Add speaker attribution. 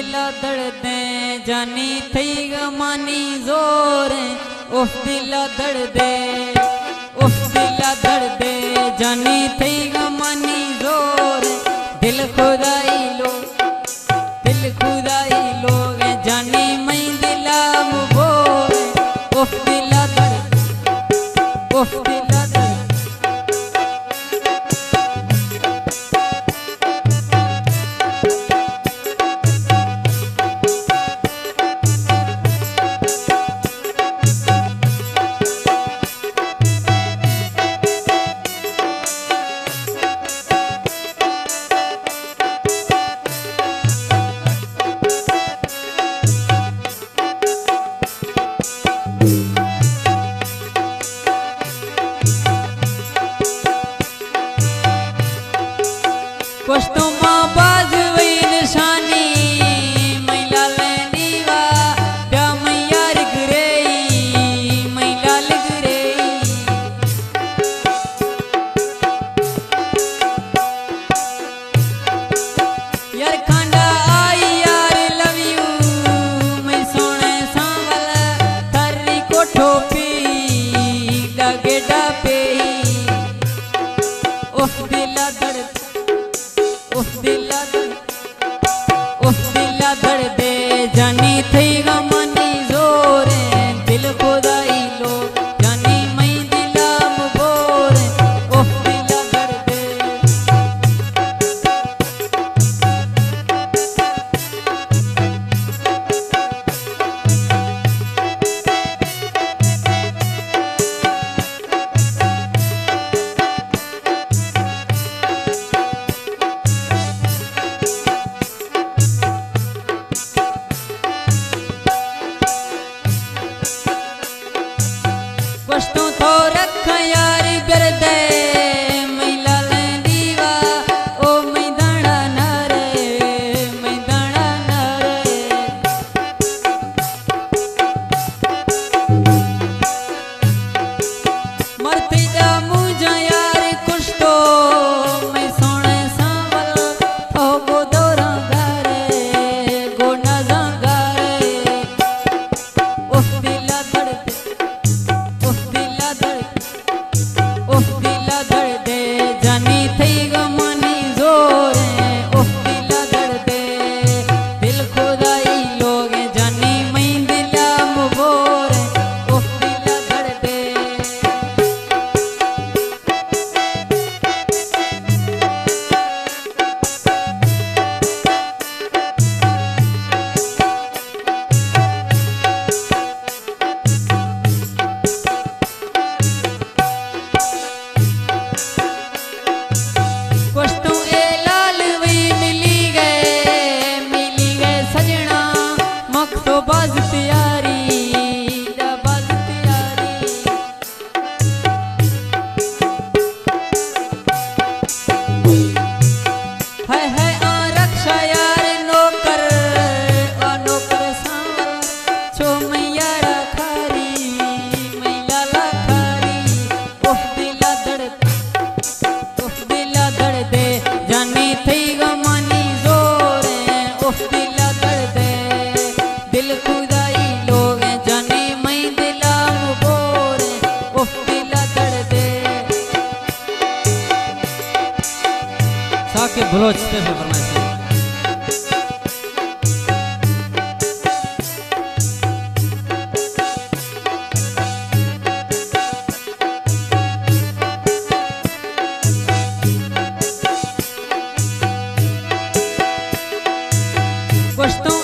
Speaker 1: दिला दर्दे जानी थई गमानी जोर उफ दिला दर्दे जानी थई गमानी जोर दिल खुदाई लोग जानी मैं दिला मुबोर उफ दिला दर्द कष्टों माँ बाज वही निशानी मैला लेनीवा प्या मैया लिख रही मैला लिख रही यार खांडा आई यार लव यू मैं सोने सांवल थारी कोठो पी लगे डापे उफ दिला दर्द दे जानी थई गमानी जोर दिल खुदाई लो जानी मैं दिला मुबोर उफ दिला दर्दे कष्टों तो रख यारी बिरदे मैला लेंदीवा ओ मैदाना नारे मरती जा मुझा यारी कुछ तो मैं सोने सांवल हो गो दौरा गारे गो ना गारे उफ दिला दर्द दे जानी थई गमानी जोर उफ दिला दर्दे दिल खुदाई लोग जानी मैं दिला मुबोर उफ दिला दर्दे कष्टों ए लाल वही मिली गए सजना मख तो बाज प्यारी है आ रक्षा यार नौकर सांवल छो मैया खारी मैला खारी उफ दिला दर्दे जानी थई गमानी जोर उफ दिला दर्दे दिल खुदाई लोग जानी मैं दिला मुबोर उफ दिला दर्दे साके बलोच स्पेशल फरमाइश कष्टों